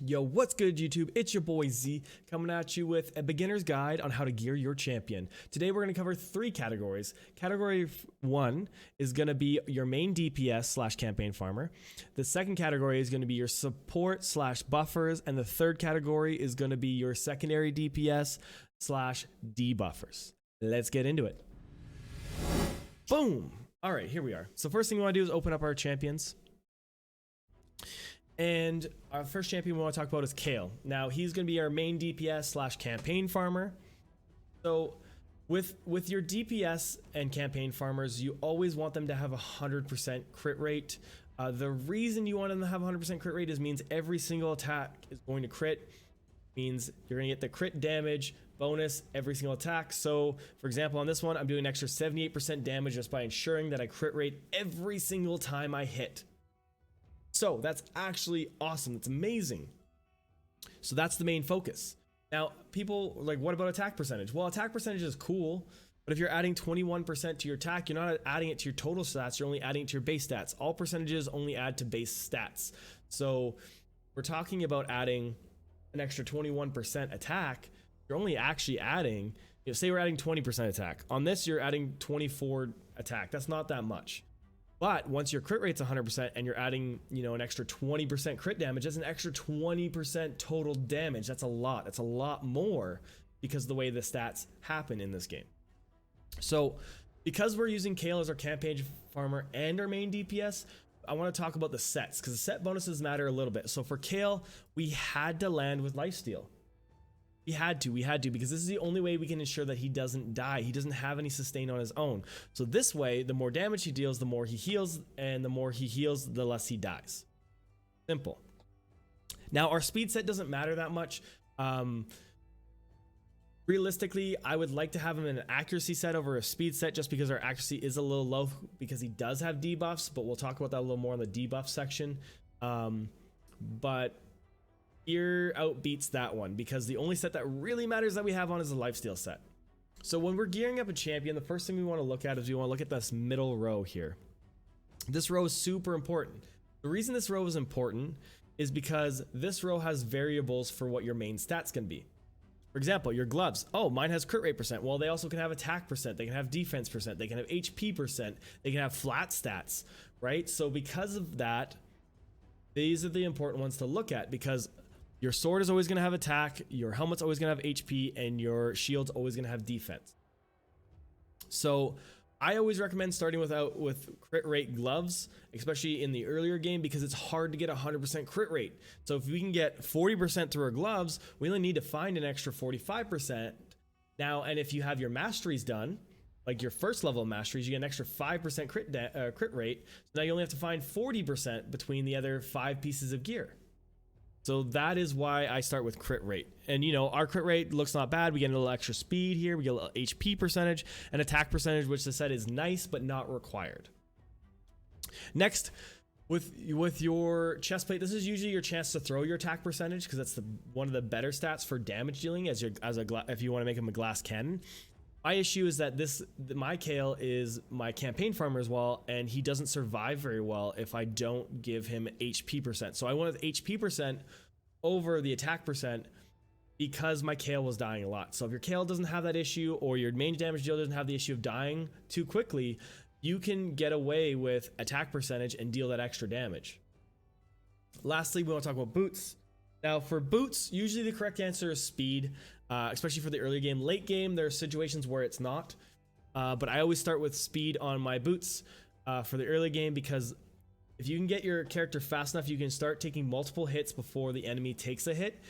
Yo, what's good YouTube? It's your boy Z coming at you with a beginner's guide on how to gear your champion. Today we're going to cover 3 categories. Category 1 is going to be your main DPS slash campaign farmer. The second category is going to be your support slash buffers. And the third category is going to be your secondary DPS slash debuffers. Let's get into it. Boom. All right, here we are. So first thing we want to do is open up our champions. And our first champion we want to talk about is Kale. Now he's going to be our main DPS slash campaign farmer. So with your DPS and campaign farmers, you always want them to have 100% crit rate. The reason you want them to have 100% crit rate means every single attack is going to crit. Means you're going to get the crit damage bonus every single attack. So for example, on this one, I'm doing an extra 78% damage just by ensuring that I crit rate every single time I hit. So that's actually awesome. That's amazing. So that's the main focus. Now, people are like, what about attack percentage? Well, attack percentage is cool, but if you're adding 21% to your attack, you're not adding it to your total stats. You're only adding it to your base stats. All percentages only add to base stats. So we're talking about adding an extra 21% attack. You're only actually adding, say we're adding 20% attack. On this, you're adding 24 attack. That's not that much. But once your crit rate's 100% and you're adding, an extra 20% crit damage, that's an extra 20% total damage. That's a lot. That's a lot more because of the way the stats happen in this game. So because we're using Kale as our campaign farmer and our main DPS, I want to talk about the sets because the set bonuses matter a little bit. So for Kale, we had to land with lifesteal. We had to because this is the only way we can ensure that he doesn't die. He doesn't have any sustain on his own. So this way, the more damage he deals, the more he heals, and the more he heals, the less he dies. Simple. Now, our speed set doesn't matter that much. Realistically, I would like to have him in an accuracy set over a speed set just because our accuracy is a little low because he does have debuffs, but we'll talk about that a little more in the debuff section. But Gear outbeats that one because the only set that really matters that we have on is the lifesteal set. So when we're gearing up a champion, the first thing we want to look at is we want to look at this middle row here. This row is super important. The reason this row is important is because this row has variables for what your main stats can be. For example, your gloves. Oh, mine has crit rate percent. Well, they also can have attack percent. They can have defense percent. They can have HP percent. They can have flat stats, right? So because of that, these are the important ones to look at because your sword is always going to have attack, your helmet's always going to have HP, and your shield's always going to have defense. So I always recommend starting with crit rate gloves, especially in the earlier game, because it's hard to get 100% crit rate. So if we can get 40% through our gloves, we only need to find an extra 45%. Now, and if you have your masteries done, like your first level of masteries, you get an extra 5% crit rate. So now you only have to find 40% between the other 5 pieces of gear. So that is why I start with crit rate. And our crit rate looks not bad. We get a little extra speed here. We get a little HP percentage and attack percentage, which I said is nice, but not required. Next, with your chest plate, this is usually your chance to throw your attack percentage because that's one of the better stats for damage dealing if you want to make him a glass cannon. My issue is that my Kale is my campaign farmer as well, and he doesn't survive very well if I don't give him HP percent. So I wanted HP percent over the attack percent because my Kale was dying a lot. So if your Kale doesn't have that issue or your main damage dealer doesn't have the issue of dying too quickly, you can get away with attack percentage and deal that extra damage. Lastly, we want to talk about boots. Now for boots, usually the correct answer is speed. Especially for the early game. Late game, there are situations where it's not. But I always start with speed on my boots for the early game because if you can get your character fast enough, you can start taking multiple hits before the enemy takes a hit.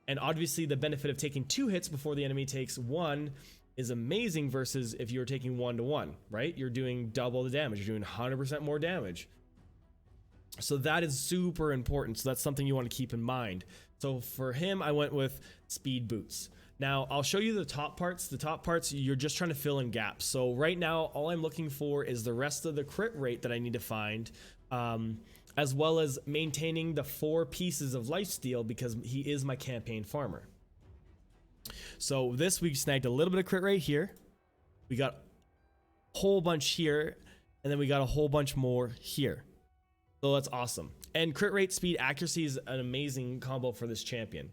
And obviously the benefit of taking 2 hits before the enemy takes 1 is amazing versus if you're taking 1-to-1, right? You're doing double the damage. You're doing 100% more damage. So that is super important. So that's something you want to keep in mind. So for him, I went with speed boots. Now I'll show you the top parts. The top parts, you're just trying to fill in gaps. So right now, all I'm looking for is the rest of the crit rate that I need to find, as well as maintaining the 4 pieces of lifesteal because he is my campaign farmer. So this, we snagged a little bit of crit rate here. We got a whole bunch here, and then we got a whole bunch more here. So that's awesome. And crit rate, speed, accuracy is an amazing combo for this champion.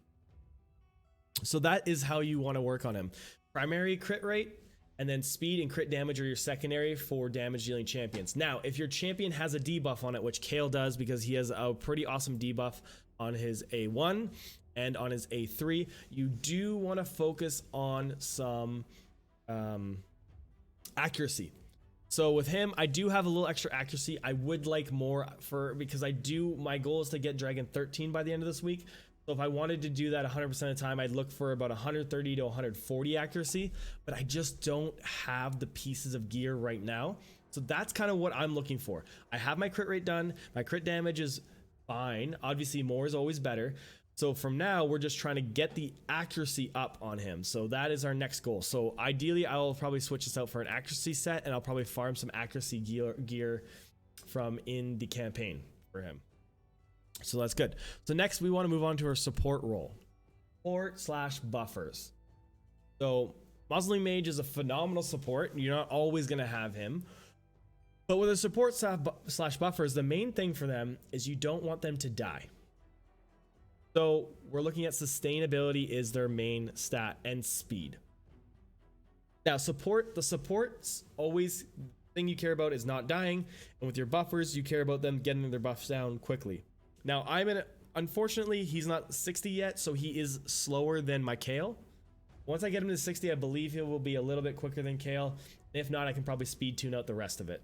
So that is how you want to work on him. Primary crit rate, and then speed and crit damage are your secondary for damage dealing champions. Now, if your champion has a debuff on it, which Kale does because he has a pretty awesome debuff on his A1 and on his A3, you do want to focus on some accuracy. So with him, I do have a little extra accuracy. I would like more because my goal is to get Dragon 13 by the end of this week. So if I wanted to do that 100% of the time, I'd look for about 130 to 140 accuracy, but I just don't have the pieces of gear right now. So that's kind of what I'm looking for. I have my crit rate done. My crit damage is fine. Obviously more is always better. So from now, we're just trying to get the accuracy up on him. So that is our next goal. So ideally, I'll probably switch this out for an accuracy set, and I'll probably farm some accuracy gear from in the campaign for him. So that's good. So next, we want to move on to our support role. Support/buffers. So Mausoleum Mage is a phenomenal support. You're not always going to have him. But with a support/buffers, the main thing for them is you don't want them to die. So we're looking at sustainability is their main stat, and speed. Now the supports always thing you care about is not dying, and with your buffers you care about them getting their buffs down quickly. Now unfortunately he's not 60 yet, so he is slower than my Kale. Once I get him to 60, I believe he will be a little bit quicker than Kale. If not, I can probably speed tune out the rest of it.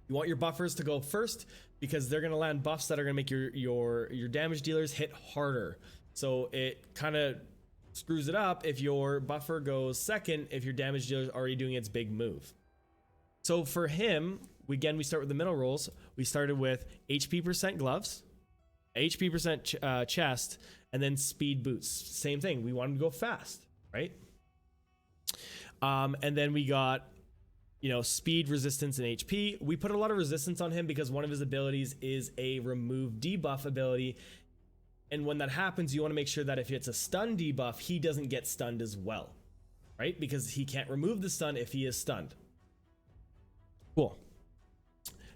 You want your buffers to go first because they're going to land buffs that are going to make your damage dealers hit harder. So it kind of screws it up if your buffer goes second if your damage dealer is already doing its big move. So for him, we start with the middle rolls. We started with HP percent gloves, HP percent chest, and then speed boots. Same thing. We want him to go fast, right? And then we got speed, resistance, and HP. We put a lot of resistance on him because one of his abilities is a remove debuff ability. And when that happens, you want to make sure that if it's a stun debuff, he doesn't get stunned as well, right? Because he can't remove the stun if he is stunned. Cool.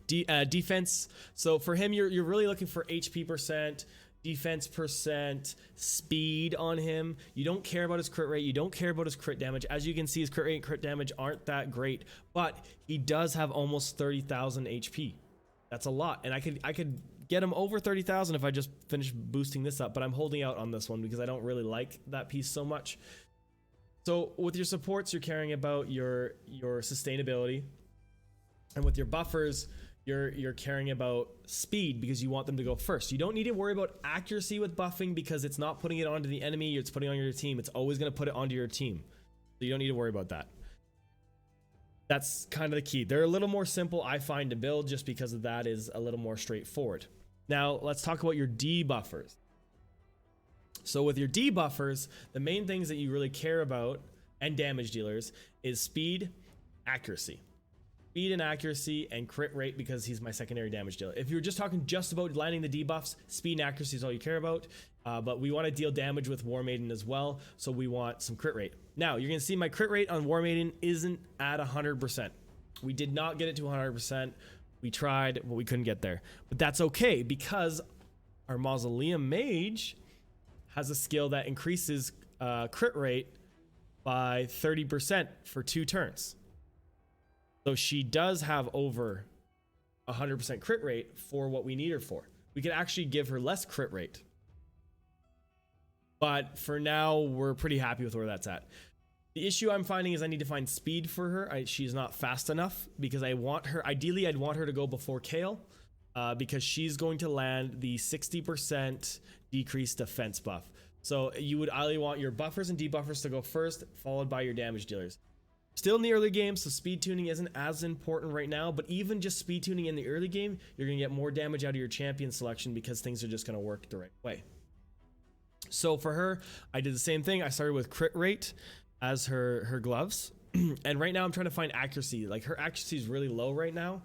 Defense. So for him, you're really looking for HP percent, defense percent, speed on him. You don't care about his crit rate. You don't care about his crit damage. As you can see, his crit rate and crit damage aren't that great, but he does have almost 30,000 HP. That's a lot. And I could get him over 30,000 if I just finish boosting this up, but I'm holding out on this one because I don't really like that piece so much. So with your supports, you're caring about your sustainability. And with your buffers, you're caring about speed because you want them to go first. You don't need to worry about accuracy with buffing because it's not putting it onto the enemy, it's putting it on your team. It's always going to put it onto your team. So you don't need to worry about that. That's kind of the key. They're a little more simple, I find, to build just because of that is a little more straightforward. Now, let's talk about your debuffers. So with your debuffers, the main things that you really care about, and damage dealers, is speed, accuracy. Speed and accuracy and crit rate because he's my secondary damage dealer. If you're just talking just about landing the debuffs, speed and accuracy is all you care about. But we want to deal damage with War Maiden as well, so we want some crit rate. Now, you're going to see my crit rate on War Maiden isn't at 100%. We did not get it to 100%. We tried, but we couldn't get there. But that's okay because our Mausoleum Mage has a skill that increases crit rate by 30% for 2 turns. So she does have over 100% crit rate for what we need her for. We could actually give her less crit rate. But for now, we're pretty happy with where that's at. The issue I'm finding is I need to find speed for her. She's not fast enough because I want her, ideally I'd want her to go before Kale because she's going to land the 60% decreased defense buff. So you would either want your buffers and debuffers to go first, followed by your damage dealers. Still in the early game, so speed tuning isn't as important right now, but even just speed tuning in the early game, you're going to get more damage out of your champion selection because things are just going to work the right way. So for her, I did the same thing. I started with crit rate as her gloves. And right now I'm trying to find accuracy. Like her accuracy is really low right now.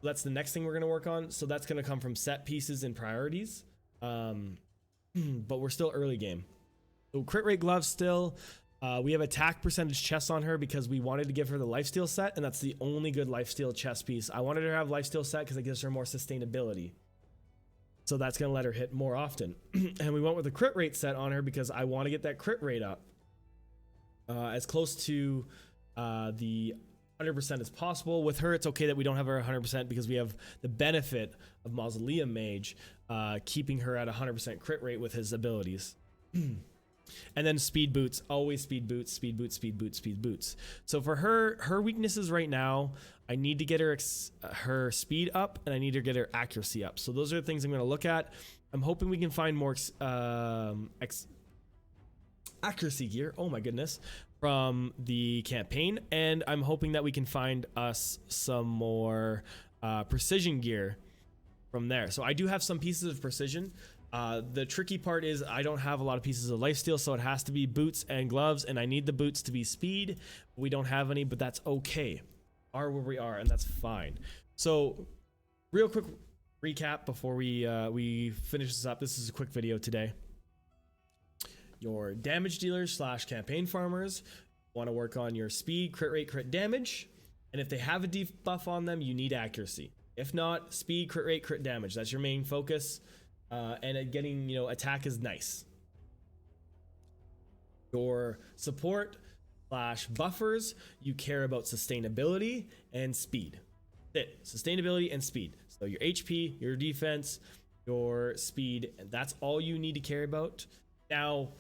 That's the next thing we're going to work on. So that's going to come from set pieces and priorities. But we're still early game. So crit rate gloves still. We have attack percentage chest on her because we wanted to give her the lifesteal set, and that's the only good lifesteal chest piece. I wanted her to have lifesteal set because it gives her more sustainability. So that's going to let her hit more often. And we went with a crit rate set on her because I want to get that crit rate up as close to the 100% as possible. With her, it's okay that we don't have her 100% because we have the benefit of Mausoleum Mage keeping her at 100% crit rate with his abilities. And then speed boots, always speed boots, speed boots, speed boots, speed boots. So for her weaknesses right now, I need to get her speed up, and I need to get her accuracy up. So those are the things I'm going to look at. I'm hoping we can find more accuracy gear, oh my goodness, from the campaign, and I'm hoping that we can find us some more precision gear from there. So I do have some pieces of precision. The tricky part is I don't have a lot of pieces of lifesteal, so it has to be boots and gloves, and I need the boots to be speed. We don't have any, but that's okay. Are where we are, and that's fine. So real quick recap before we finish this up. This is a quick video today. Your damage dealers / campaign farmers want to work on your speed, crit rate, crit damage, and if they have a debuff on them, you need accuracy. If not, speed, crit rate, crit damage. That's your main focus. And getting, attack is nice. Your support / buffers, you care about sustainability and speed. That's it, sustainability and speed. So your HP, your defense, your speed, and that's all you need to care about. Now,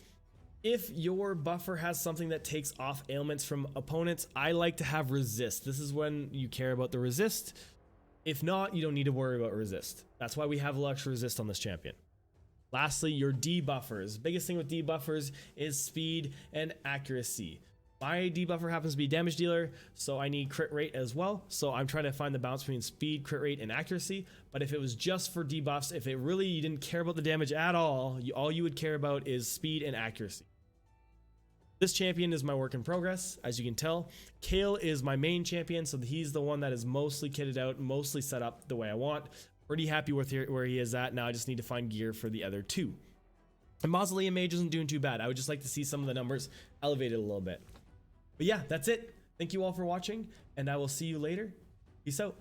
if your buffer has something that takes off ailments from opponents, I like to have resist. This is when you care about the resist. If not, you don't need to worry about resist. That's why we have a little extra resist on this champion. Lastly, your debuffers. Biggest thing with debuffers is speed and accuracy. My debuffer happens to be damage dealer, so I need crit rate as well. So I'm trying to find the balance between speed, crit rate, and accuracy. But if it was just for debuffs, if it really you didn't care about the damage at all, all you would care about is speed and accuracy. This champion is my work in progress, as you can tell. Kale is my main champion, so he's the one that is mostly kitted out, mostly set up the way I want. Pretty happy with where he is at. Now I just need to find gear for the other two. And Mausoleum Mage isn't doing too bad. I would just like to see some of the numbers elevated a little bit. But yeah, that's it. Thank you all for watching, and I will see you later. Peace out.